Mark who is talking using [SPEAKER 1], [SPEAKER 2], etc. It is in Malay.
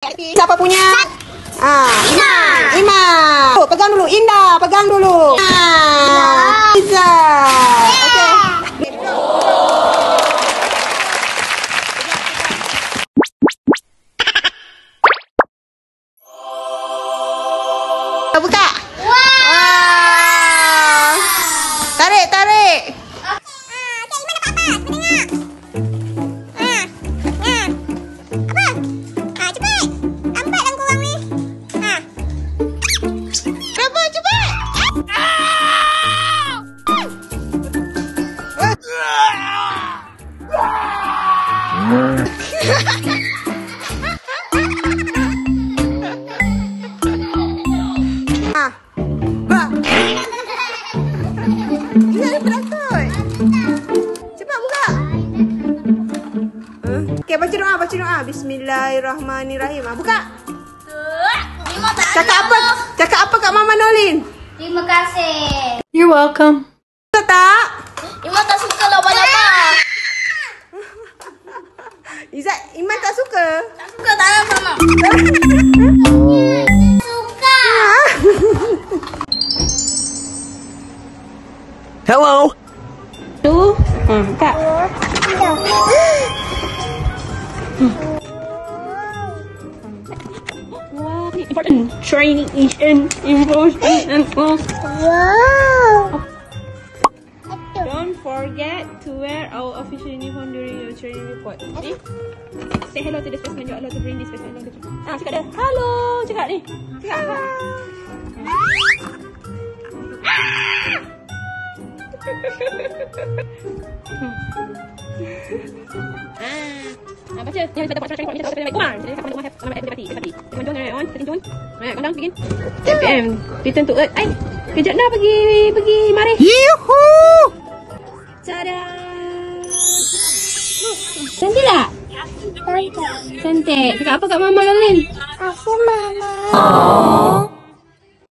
[SPEAKER 1] Siapa punya? Iman. Oh, pegang dulu. Indah, pegang dulu. Iza. Okey. Buka. Wow. Tarik, tarik. Okay, baca doa, baca doa. Bismillahirrahmanirrahim. Buka. Cakap apa kat Mama Nolin?
[SPEAKER 2] Terima kasih.
[SPEAKER 3] You're welcome.
[SPEAKER 1] Suka tak?
[SPEAKER 2] Iman tak suka laba-laba.
[SPEAKER 1] Iman tak suka?
[SPEAKER 2] Tak suka, tak nak sama. Suka.
[SPEAKER 4] Hello.
[SPEAKER 3] Tu. Buka. Wow, important training is in emotion and clothes.
[SPEAKER 2] Wow.
[SPEAKER 3] Don't forget to wear our official uniform during your training report. Okay? Say hello to this person. You're allowed to bring this person along. Cakap dia. Hello. Cakap ni. Cakap. Baca. Jangan lupa dapat training report. Kita tak Kumar. Jadi siapa nak alamat FD Pati. Tekan Jun, on. Tekan Jun. Alright, countdown, begin. FM. Return to Earth. Ay, kejap dah pergi mari.
[SPEAKER 1] Yuhuu.
[SPEAKER 3] Tada! Cantik tak? Cantik. Cakap apa kat Mama Nolin?
[SPEAKER 2] Aku Mama.